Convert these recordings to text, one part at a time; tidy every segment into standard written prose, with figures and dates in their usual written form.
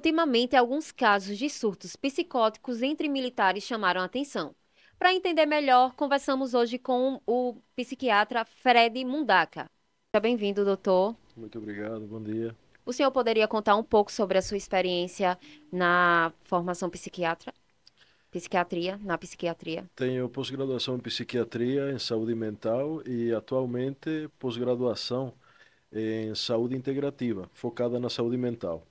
Ultimamente, alguns casos de surtos psicóticos entre militares chamaram a atenção. Para entender melhor, conversamos hoje com o psiquiatra Fred Mundaca. Seja bem-vindo, doutor. Muito obrigado, bom dia. O senhor poderia contar um pouco sobre a sua experiência na formação na psiquiatria? Tenho pós-graduação em psiquiatria em saúde mental e atualmente pós-graduação em saúde integrativa, focada na saúde mental.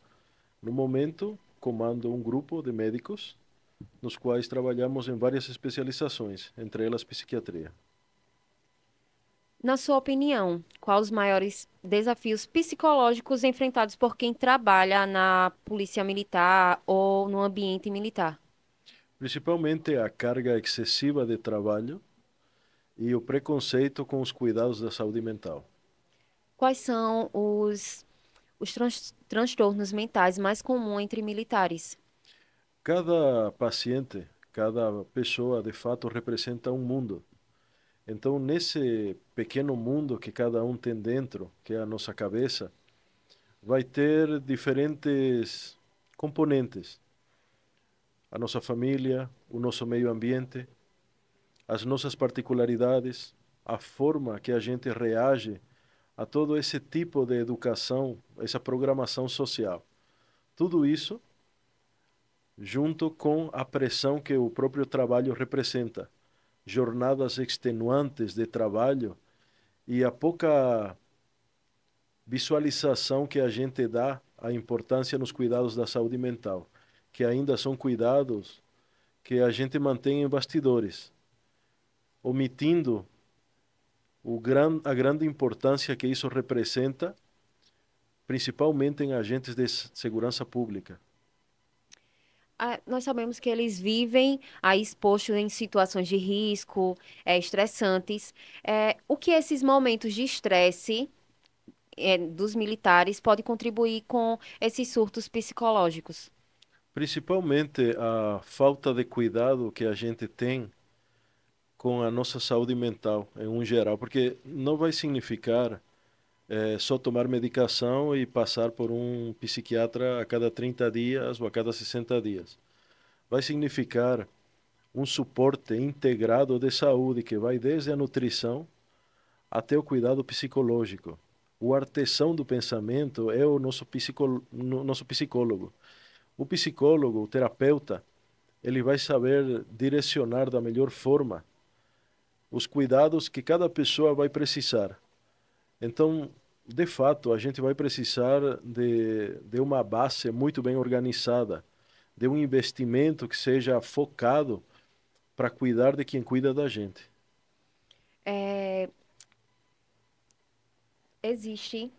No momento, comando um grupo de médicos, nos quais trabalhamos em várias especializações, entre elas psiquiatria. Na sua opinião, quais os maiores desafios psicológicos enfrentados por quem trabalha na polícia militar ou no ambiente militar? Principalmente a carga excessiva de trabalho e o preconceito com os cuidados da saúde mental. Quais são os transtornos mentais mais comuns entre militares? Cada paciente, cada pessoa, de fato, representa um mundo. Então, nesse pequeno mundo que cada um tem dentro, que é a nossa cabeça, vai ter diferentes componentes. A nossa família, o nosso meio ambiente, as nossas particularidades, a forma que a gente reage a todo esse tipo de educação, essa programação social. Tudo isso junto com a pressão que o próprio trabalho representa. Jornadas extenuantes de trabalho e a pouca visualização que a gente dá à importância nos cuidados da saúde mental, que ainda são cuidados que a gente mantém em bastidores, omitindo a grande importância que isso representa, principalmente em agentes de segurança pública. Nós sabemos que eles vivem aí expostos em situações de risco, estressantes. O que esses momentos de estresse, dos militares pode contribuir com esses surtos psicológicos? Principalmente a falta de cuidado que a gente tem com a nossa saúde mental, em um geral, porque não vai significar só tomar medicação e passar por um psiquiatra a cada 30 dias ou a cada 60 dias. Vai significar um suporte integrado de saúde que vai desde a nutrição até o cuidado psicológico. O artesão do pensamento é o nosso psicólogo. O psicólogo, o terapeuta, ele vai saber direcionar da melhor forma os cuidados que cada pessoa vai precisar. Então, de fato, a gente vai precisar de uma base muito bem organizada, de um investimento que seja focado para cuidar de quem cuida da gente. É, existe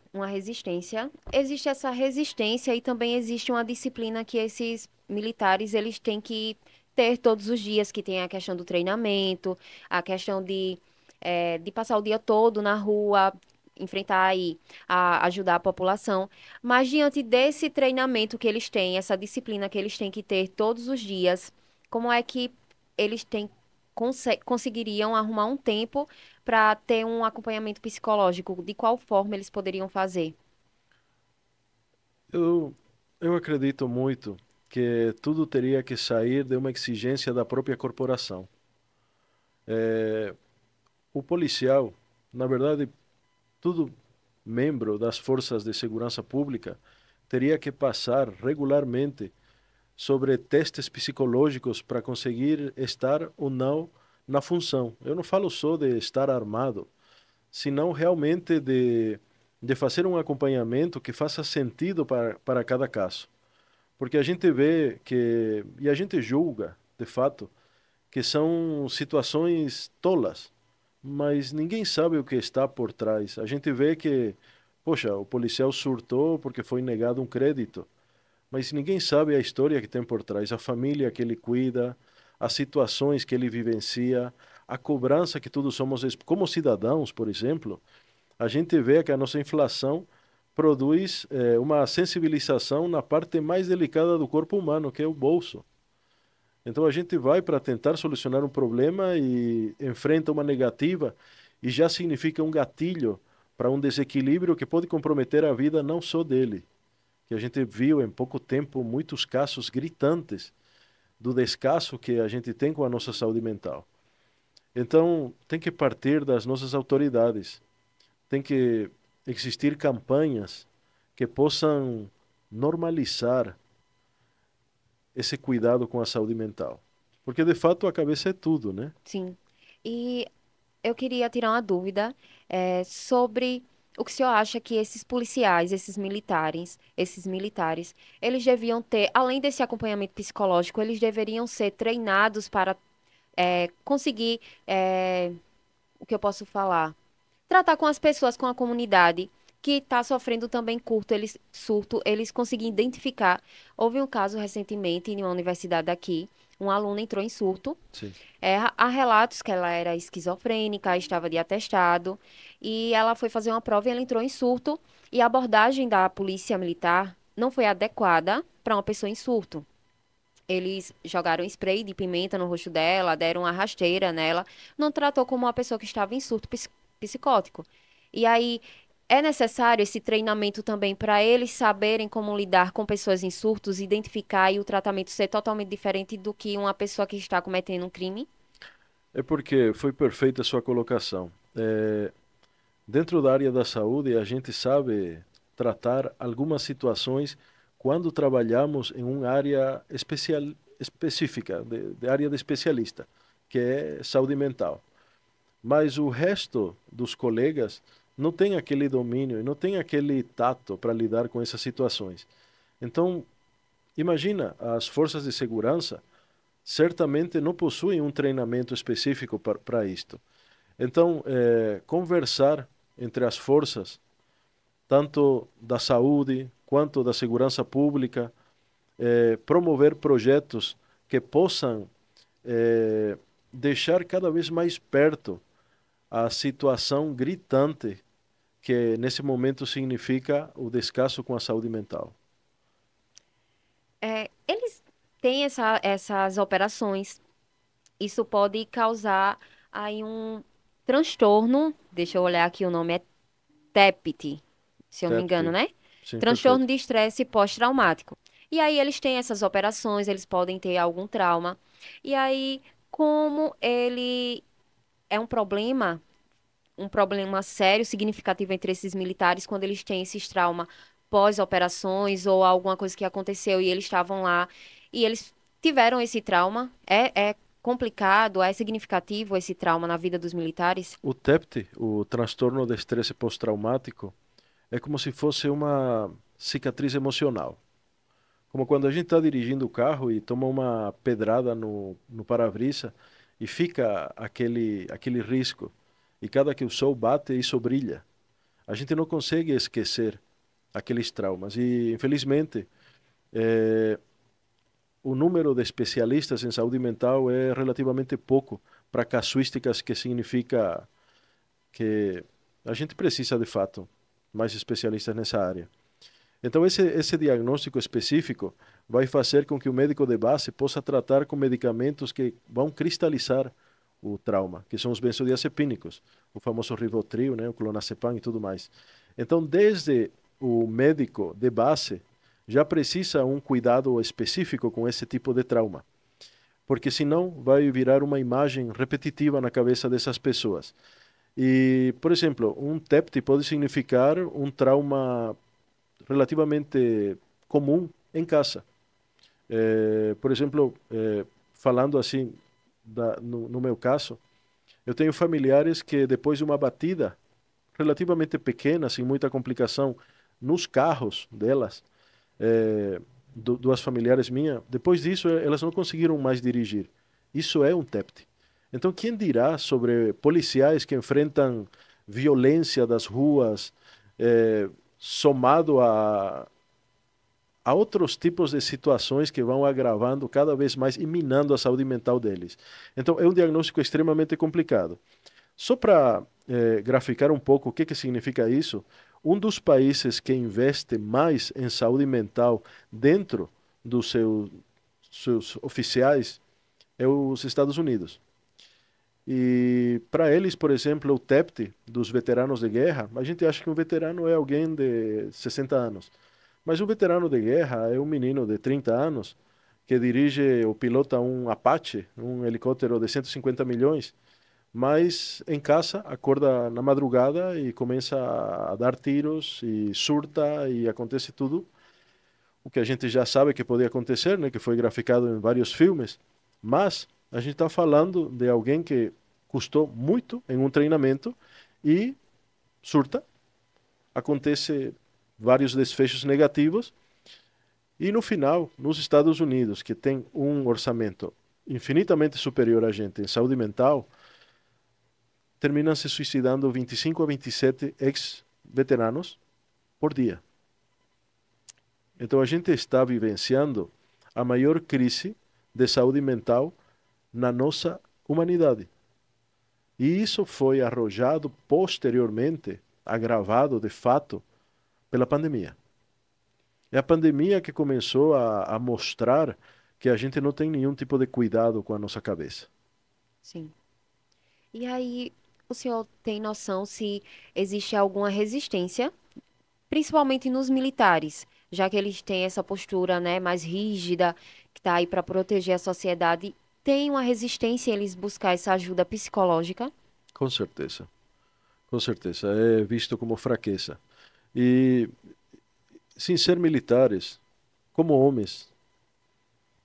essa resistência e também existe uma disciplina que esses militares eles têm que ter todos os dias, que tem a questão do treinamento, a questão de passar o dia todo na rua, enfrentar aí, ajudar a população. Mas diante desse treinamento que eles têm, essa disciplina que eles têm que ter todos os dias, como é que eles conseguiriam arrumar um tempo para ter um acompanhamento psicológico? De qual forma eles poderiam fazer? Eu, eu acredito muito que tudo teria que sair de uma exigência da própria corporação. É, o policial, na verdade, todo membro das forças de segurança pública teria que passar regularmente sobre testes psicológicos para conseguir estar ou não na função. Eu não falo só de estar armado, senão realmente de fazer um acompanhamento que faça sentido para cada caso. Porque a gente vê que, e a gente julga, de fato, que são situações tolas, mas ninguém sabe o que está por trás. A gente vê que, poxa, o policial surtou porque foi negado um crédito, mas ninguém sabe a história que tem por trás, a família que ele cuida, as situações que ele vivencia, a cobrança que todos somos, como cidadãos, por exemplo, a gente vê que a nossa inflação produz uma sensibilização na parte mais delicada do corpo humano, que é o bolso. Então a gente vai para tentar solucionar um problema e enfrenta uma negativa e já significa um gatilho para um desequilíbrio que pode comprometer a vida não só dele, que a gente viu em pouco tempo muitos casos gritantes do descaso que a gente tem com a nossa saúde mental. Então, tem que partir das nossas autoridades, tem que existir campanhas que possam normalizar esse cuidado com a saúde mental. Porque, de fato, a cabeça é tudo, né? Sim. E eu queria tirar uma dúvida sobre o que o senhor acha que esses policiais, esses militares, eles deviam ter, além desse acompanhamento psicológico, eles deveriam ser treinados para conseguir, o que eu posso falar? Tratar com as pessoas, com a comunidade que está sofrendo também surto, eles conseguiram identificar. Houve um caso recentemente em uma universidade daqui, um aluno entrou em surto. Sim. Há relatos que ela era esquizofrênica, estava de atestado, e ela foi fazer uma prova e ela entrou em surto, e a abordagem da polícia militar não foi adequada para uma pessoa em surto. Eles jogaram spray de pimenta no rosto dela, deram uma rasteira nela, não tratou como uma pessoa que estava em surto psicótico. E aí é necessário esse treinamento também para eles saberem como lidar com pessoas em surtos, identificar e o tratamento ser totalmente diferente do que uma pessoa que está cometendo um crime? É porque foi perfeita a sua colocação. Dentro da área da saúde, a gente sabe tratar algumas situações quando trabalhamos em uma área específica, de área de especialista, que é saúde mental. Mas o resto dos colegas não tem aquele domínio e não tem aquele tato para lidar com essas situações. Então, imagina, as forças de segurança certamente não possuem um treinamento específico para isto. Então, conversar entre as forças, tanto da saúde quanto da segurança pública, promover projetos que possam deixar cada vez mais perto a situação gritante que nesse momento significa o descaso com a saúde mental. Eles têm essas operações. Isso pode causar aí um transtorno. Deixa eu olhar aqui, o nome é TEPT, se eu não me engano, TEPT. né? Sim, Transtorno perfeito. de estresse pós-traumático. E aí eles têm essas operações, eles podem ter algum trauma. E aí, como ele é um problema sério, significativo entre esses militares, quando eles têm esses traumas pós-operações ou alguma coisa que aconteceu e eles estavam lá e eles tiveram esse trauma, é complicado, é significativo esse trauma na vida dos militares? O TEPT, o transtorno de estresse pós-traumático, é como se fosse uma cicatriz emocional. Como quando a gente está dirigindo o carro e toma uma pedrada no para-brisa e fica aquele risco. E cada que o sol bate, isso brilha. A gente não consegue esquecer aqueles traumas. E, infelizmente, eh, o número de especialistas em saúde mental é relativamente pouco para casuísticas que significa que a gente precisa, de fato, mais especialistas nessa área. Então, esse diagnóstico específico vai fazer com que o médico de base possa tratar com medicamentos que vão cristalizar o trauma, que são os benzodiazepínicos, o famoso Rivotril, né, o clonazepam e tudo mais. Então, desde o médico de base já precisa um cuidado específico com esse tipo de trauma, porque senão vai virar uma imagem repetitiva na cabeça dessas pessoas. E, por exemplo, um TEPT pode significar um trauma relativamente comum em casa. Por exemplo, falando assim, no meu caso, eu tenho familiares que depois de uma batida relativamente pequena, sem muita complicação, nos carros delas, duas familiares minhas, depois disso elas não conseguiram mais dirigir. Isso é um TEPT. Então, quem dirá sobre policiais que enfrentam violência das ruas, somado a outros tipos de situações que vão agravando cada vez mais e minando a saúde mental deles. Então, é um diagnóstico extremamente complicado. Só para graficar um pouco o que significa isso, um dos países que investe mais em saúde mental dentro dos seus oficiais é os Estados Unidos. E para eles, por exemplo, o TEPT dos veteranos de guerra, a gente acha que um veterano é alguém de 60 anos. Mas um veterano de guerra é um menino de 30 anos que dirige ou pilota um Apache, um helicóptero de 150 milhões, mas em casa acorda na madrugada e começa a dar tiros e surta e acontece tudo o que a gente já sabe que podia acontecer, né, que foi graficado em vários filmes, mas a gente está falando de alguém que custou muito em um treinamento e surta, acontece vários desfechos negativos e no final, nos Estados Unidos, que tem um orçamento infinitamente superior a gente em saúde mental, terminam se suicidando 25 a 27 ex-veteranos por dia. Então a gente está vivenciando a maior crise de saúde mental na nossa humanidade. E isso foi arrojado posteriormente, agravado de fato, pela pandemia. É a pandemia que começou a mostrar que a gente não tem nenhum tipo de cuidado com a nossa cabeça. Sim. E aí, o senhor tem noção se existe alguma resistência, principalmente nos militares, já que eles têm essa postura, né, mais rígida, que está aí para proteger a sociedade, tem uma resistência em eles buscar essa ajuda psicológica? Com certeza. Com certeza. É visto como fraqueza. E, sem ser militares, como homens,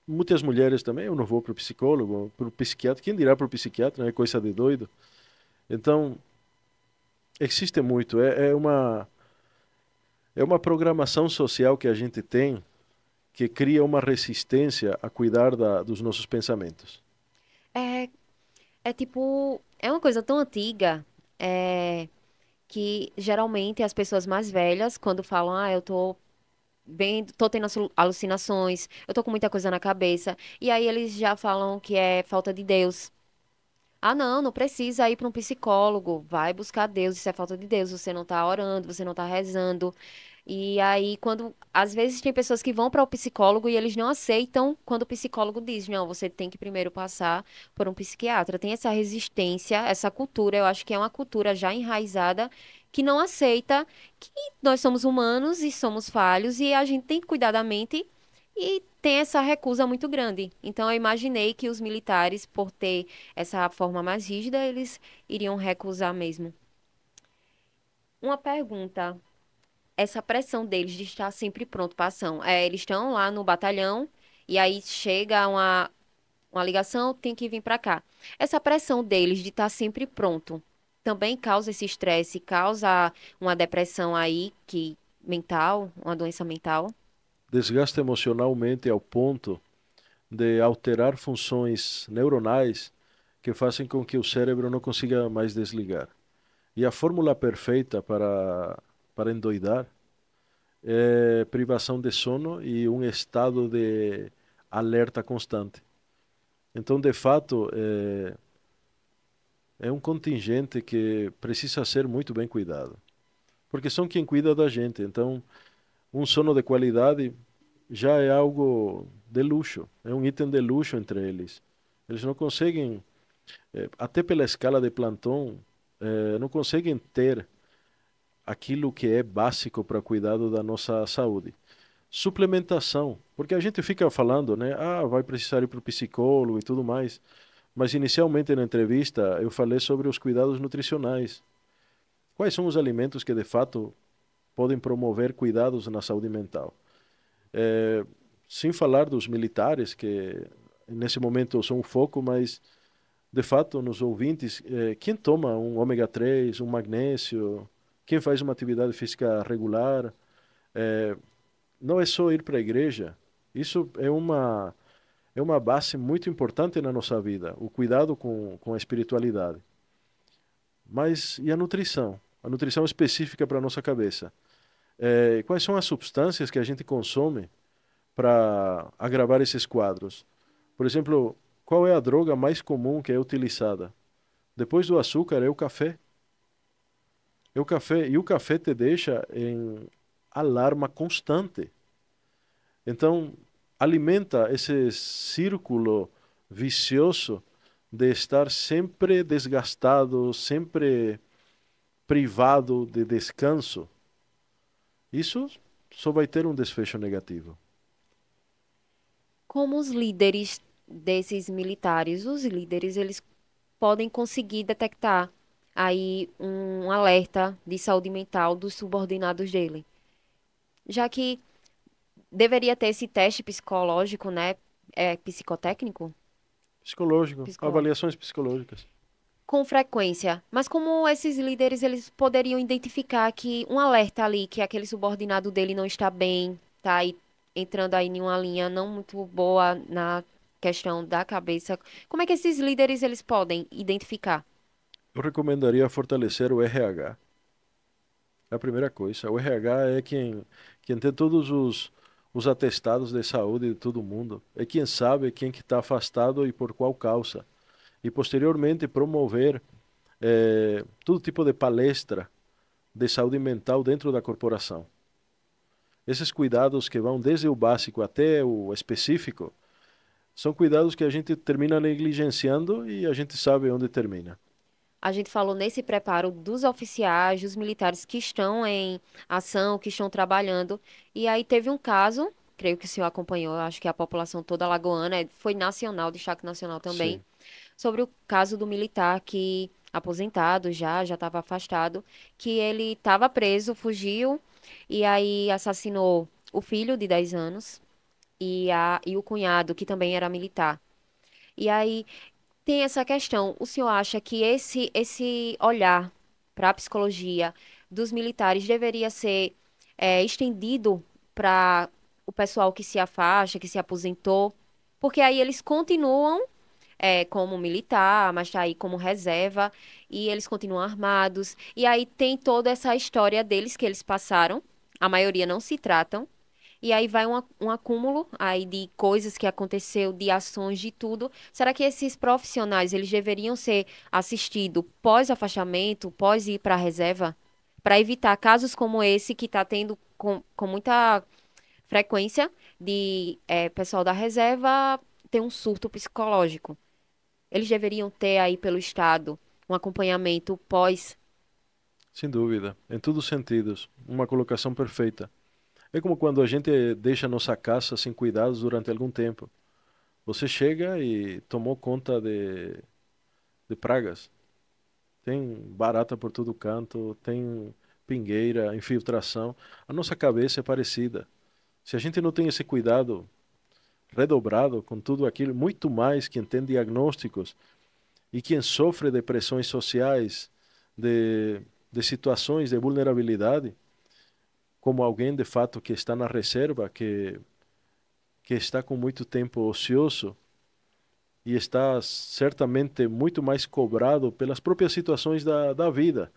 muitas mulheres também, eu não vou para o psicólogo, para o psiquiatra, quem dirá para o psiquiatra, é coisa de doido. Então, existe muito, é uma programação social que a gente tem que cria uma resistência a cuidar dos nossos pensamentos. É, é tipo, é uma coisa tão antiga, que geralmente as pessoas mais velhas, quando falam, eu tô bem, tô tendo alucinações, eu tô com muita coisa na cabeça, e aí eles já falam que é falta de Deus. Ah, não, não precisa ir para um psicólogo. Vai buscar Deus, isso é falta de Deus. Você não tá orando, você não tá rezando. E aí, quando. Às vezes tem pessoas que vão para o psicólogo e eles não aceitam quando o psicólogo diz: não, você tem que primeiro passar por um psiquiatra. Tem essa resistência, essa cultura, eu acho que é uma cultura já enraizada que não aceita que nós somos humanos e somos falhos e a gente tem que cuidar da mente e tem essa recusa muito grande. Então, eu imaginei que os militares, por ter essa forma mais rígida, eles iriam recusar mesmo. Uma pergunta, essa pressão deles de estar sempre pronto para ação. Eles estão lá no batalhão e aí chega uma ligação, tem que vir para cá. Essa pressão deles de estar sempre pronto também causa esse estresse, causa uma depressão aí que mental, uma doença mental. Desgasta emocionalmente ao ponto de alterar funções neuronais que fazem com que o cérebro não consiga mais desligar. E a fórmula perfeita para endoidar é privação de sono e um estado de alerta constante. Então, de fato, é um contingente que precisa ser muito bem cuidado, porque são quem cuida da gente. Então, um sono de qualidade já é algo de luxo, é um item de luxo entre eles. Eles não conseguem, até pela escala de plantão, não conseguem ter aquilo que é básico para cuidado da nossa saúde. Suplementação, porque a gente fica falando, né? Ah, vai precisar ir para o psicólogo e tudo mais. Mas inicialmente na entrevista eu falei sobre os cuidados nutricionais. Quais são os alimentos que de fato podem promover cuidados na saúde mental? Eh, Sem falar dos militares, que nesse momento são o foco, mas de fato nos ouvintes, quem toma um ômega 3, um magnésio, quem faz uma atividade física regular, eh, não é só ir para a igreja. Isso é uma base muito importante na nossa vida, o cuidado com a espiritualidade. Mas e a nutrição? A nutrição específica para a nossa cabeça. Quais são as substâncias que a gente consome para agravar esses quadros? Por exemplo, qual é a droga mais comum que é utilizada? Depois do açúcar é o café. É o café, e o café te deixa em alarma constante. Então, alimenta esse círculo vicioso de estar sempre desgastado, sempre privado de descanso. Isso só vai ter um desfecho negativo. Como os líderes desses militares, os líderes, eles podem conseguir detectar aí um alerta de saúde mental dos subordinados dele. Já que deveria ter esse teste psicológico, né? Psicotécnico? Psicológico, Psicológico. avaliações psicológicas. Com frequência. Mas como esses líderes, eles poderiam identificar que um alerta ali, que aquele subordinado dele não está bem, tá aí entrando aí em uma linha não muito boa na questão da cabeça. Como é que esses líderes, eles podem identificar? Eu recomendaria fortalecer o RH. É a primeira coisa. O RH é quem tem todos os atestados de saúde de todo mundo. É quem sabe quem que está afastado e por qual causa. E posteriormente promover todo tipo de palestra de saúde mental dentro da corporação. Esses cuidados que vão desde o básico até o específico são cuidados que a gente termina negligenciando e a gente sabe onde termina. A gente falou nesse preparo dos oficiais, dos militares que estão em ação, que estão trabalhando. E aí teve um caso, creio que o senhor acompanhou, acho que a população toda alagoana, foi nacional, destaque nacional também, Sim. sobre o caso do militar que, aposentado já estava afastado, que ele estava preso, fugiu, e aí assassinou o filho de 10 anos e o cunhado, que também era militar. E aí tem essa questão. O senhor acha que esse olhar para a psicologia dos militares deveria ser estendido para o pessoal que se afasta, que se aposentou? Porque aí eles continuam como militar, mas tá aí como reserva, e eles continuam armados. E aí tem toda essa história deles que eles passaram. A maioria não se tratam. E aí vai um acúmulo aí de coisas que aconteceu, de ações, de tudo. Será que esses profissionais, eles deveriam ser assistidos pós-afastamento, pós ir para a reserva, para evitar casos como esse que está tendo com muita frequência de pessoal da reserva ter um surto psicológico? Eles deveriam ter aí pelo Estado um acompanhamento pós. Sem dúvida, em todos os sentidos, uma colocação perfeita. É como quando a gente deixa nossa casa sem cuidados durante algum tempo. Você chega e tomou conta de pragas. Tem barata por todo canto, tem pingueira, infiltração. A nossa cabeça é parecida. Se a gente não tem esse cuidado redobrado com tudo aquilo, muito mais quem tem diagnósticos e quem sofre de pressões sociais, de situações de vulnerabilidade, como alguém de fato que está na reserva, que está com muito tempo ocioso e está certamente muito mais cobrado pelas próprias situações da vida.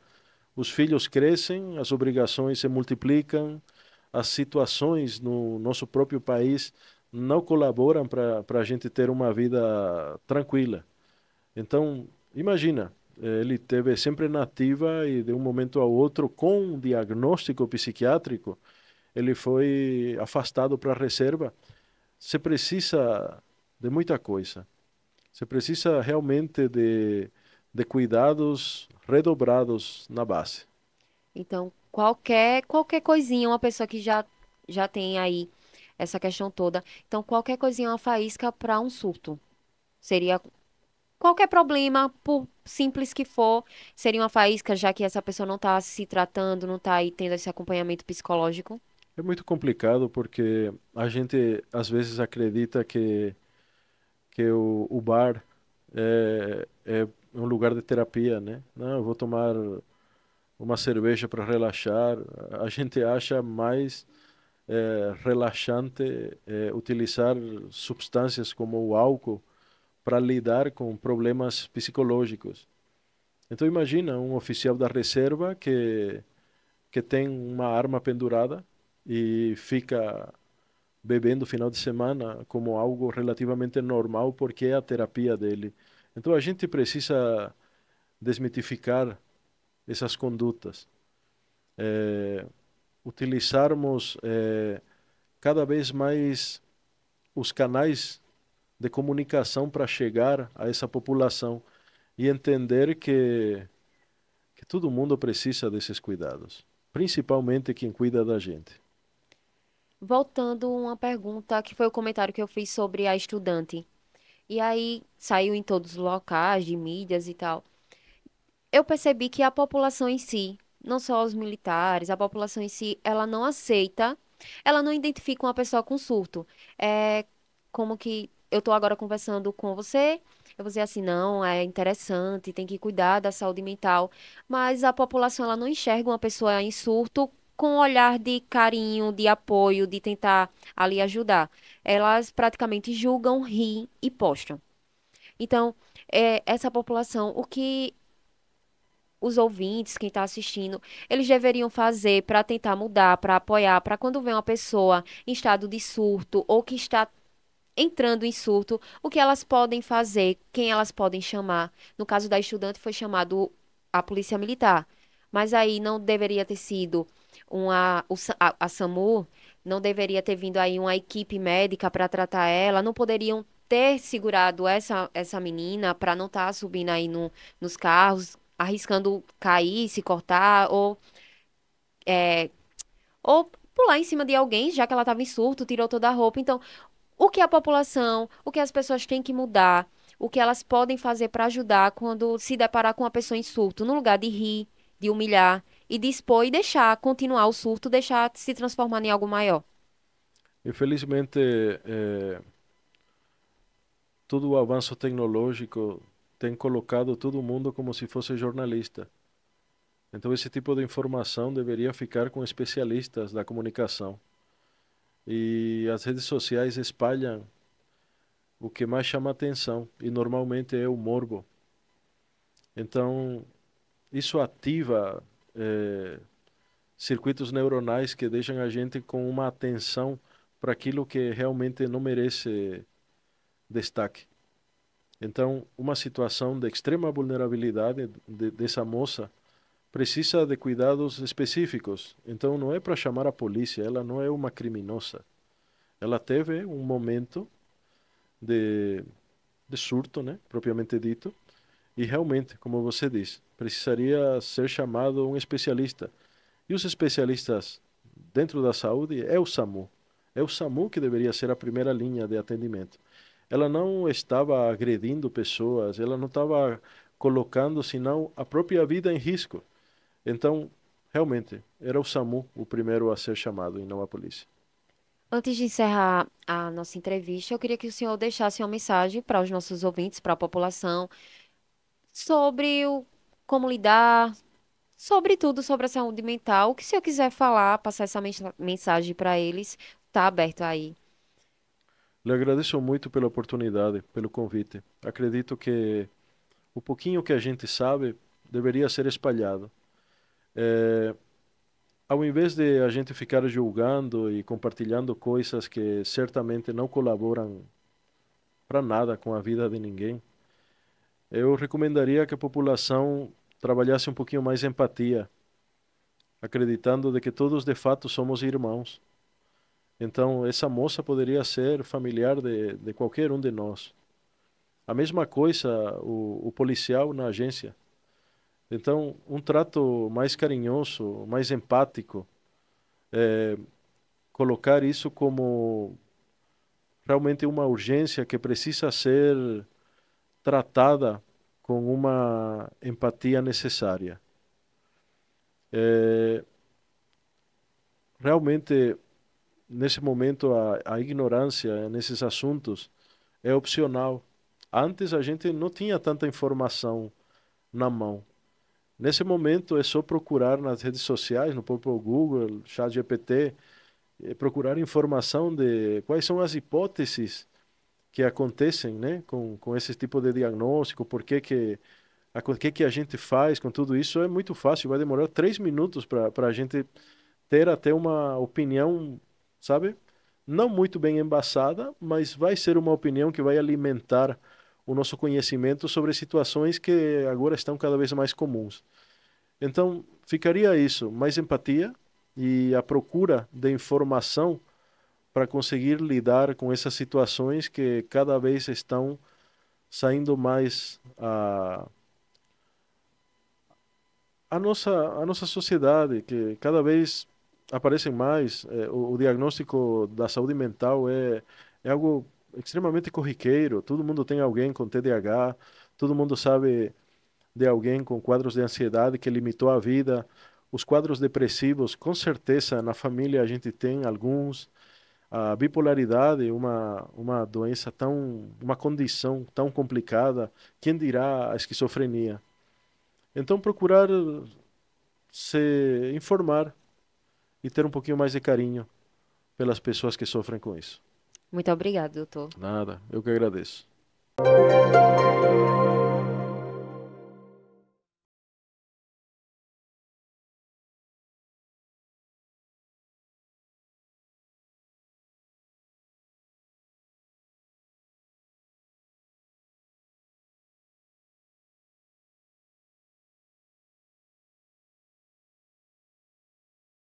Os filhos crescem, as obrigações se multiplicam, as situações no nosso próprio país não colaboram para a gente ter uma vida tranquila. Então, imagina, ele teve sempre na ativa e de um momento ao outro, com um diagnóstico psiquiátrico, ele foi afastado para a reserva. Você precisa de muita coisa. Você precisa realmente de cuidados redobrados na base. Então, qualquer coisinha, uma pessoa que já tem aí essa questão toda. Então, qualquer coisinha é uma faísca para um surto. Seria qualquer problema, por simples que for, seria uma faísca, já que essa pessoa não está se tratando, não está aí tendo esse acompanhamento psicológico. É muito complicado porque a gente às vezes acredita que o bar é um lugar de terapia, né? Não, eu vou tomar uma cerveja para relaxar. A gente acha mais relaxante utilizar substâncias como o álcool para lidar com problemas psicológicos. Então imagina um oficial da reserva que tem uma arma pendurada e fica bebendo final de semana como algo relativamente normal porque é a terapia dele. Então a gente precisa desmitificar essas condutas, eh, utilizarmos cada vez mais os canais de comunicação para chegar a essa população e entender que todo mundo precisa desses cuidados, principalmente quem cuida da gente. Voltando uma pergunta que foi o comentário que eu fiz sobre a estudante. E aí saiu em todos os locais de mídias e tal. Eu percebi que a população em si, não só os militares, a população em si, ela não aceita, ela não identifica uma pessoa com surto. É como que eu tô agora conversando com você, eu vou dizer assim, não, é interessante, tem que cuidar da saúde mental, mas a população ela não enxerga uma pessoa em surto com um olhar de carinho, de apoio, de tentar ali ajudar. Elas praticamente julgam, riem e postam. Então, essa população, o que os ouvintes, quem está assistindo, eles deveriam fazer para tentar mudar, para apoiar, para quando vem uma pessoa em estado de surto ou que está entrando em surto, o que elas podem fazer, quem elas podem chamar. No caso da estudante, foi chamado a polícia militar, mas aí não deveria ter sido a SAMU, não deveria ter vindo aí uma equipe médica para tratar ela, não poderiam ter segurado essa menina para não estar subindo aí nos carros, arriscando cair, se cortar é, ou pular em cima de alguém, já que ela estava em surto, tirou toda a roupa. Então, o que a população, o que as pessoas têm que mudar, o que elas podem fazer para ajudar quando se deparar com uma pessoa em surto, no lugar de rir, de humilhar e de expor e deixar continuar o surto, deixar se transformar em algo maior. Infelizmente, todo o avanço tecnológico tem colocado todo mundo como se fosse jornalista. Então, esse tipo de informação deveria ficar com especialistas da comunicação. E as redes sociais espalham o que mais chama atenção, e normalmente é o morbo. Então, isso ativa circuitos neuronais que deixam a gente com uma atenção para aquilo que realmente não merece destaque. Então, uma situação de extrema vulnerabilidade dessa moça precisa de cuidados específicos. Então, não é para chamar a polícia, ela não é uma criminosa. Ela teve um momento de, de surto, né, propriamente dito, e realmente, como você diz, precisaria ser chamado um especialista. E os especialistas dentro da saúde é o SAMU. É o SAMU que deveria ser a primeira linha de atendimento. Ela não estava agredindo pessoas, ela não estava colocando senão a própria vida em risco. Então, realmente, era o SAMU o primeiro a ser chamado e não a polícia. Antes de encerrar a nossa entrevista, eu queria que o senhor deixasse uma mensagem para os nossos ouvintes, para a população, sobre como lidar, sobre tudo sobre a saúde mental. O que o senhor quiser falar, passar essa mensagem para eles, está aberto aí. Lhe agradeço muito pela oportunidade, pelo convite. Acredito que o pouquinho que a gente sabe deveria ser espalhado. É, ao invés de a gente ficar julgando e compartilhando coisas que certamente não colaboram para nada com a vida de ninguém, eu recomendaria que a população trabalhasse um pouquinho mais empatia, acreditando de que todos de fato somos irmãos. Então, essa moça poderia ser familiar de qualquer um de nós. A mesma coisa o policial na agência. Então, um trato mais carinhoso, mais empático, é, colocar isso como realmente uma urgência que precisa ser tratada com uma empatia necessária. É, realmente, nesse momento, a ignorância nesses assuntos é opcional. Antes a gente não tinha tanta informação na mão. Nesse momento é só procurar nas redes sociais, no próprio Google, ChatGPT, procurar informação de quais são as hipóteses que acontecem, né, com esse tipo de diagnóstico, o que que a gente faz com tudo isso. É muito fácil, vai demorar 3 minutos para a gente ter até uma opinião, sabe? Não muito bem embasada, mas vai ser uma opinião que vai alimentar o nosso conhecimento sobre situações que agora estão cada vez mais comuns. Então, ficaria isso, mais empatia e a procura de informação para conseguir lidar com essas situações que cada vez estão saindo mais a nossa sociedade, que cada vez aparecem mais. O diagnóstico da saúde mental é algo extremamente corriqueiro. Todo mundo tem alguém com TDAH, todo mundo sabe de alguém com quadros de ansiedade que limitou a vida. Os quadros depressivos, com certeza, na família a gente tem alguns. A bipolaridade, uma doença uma condição tão complicada, quem dirá a esquizofrenia? Então, procurar se informar e ter um pouquinho mais de carinho pelas pessoas que sofrem com isso. Muito obrigada, doutor. Nada, eu que agradeço.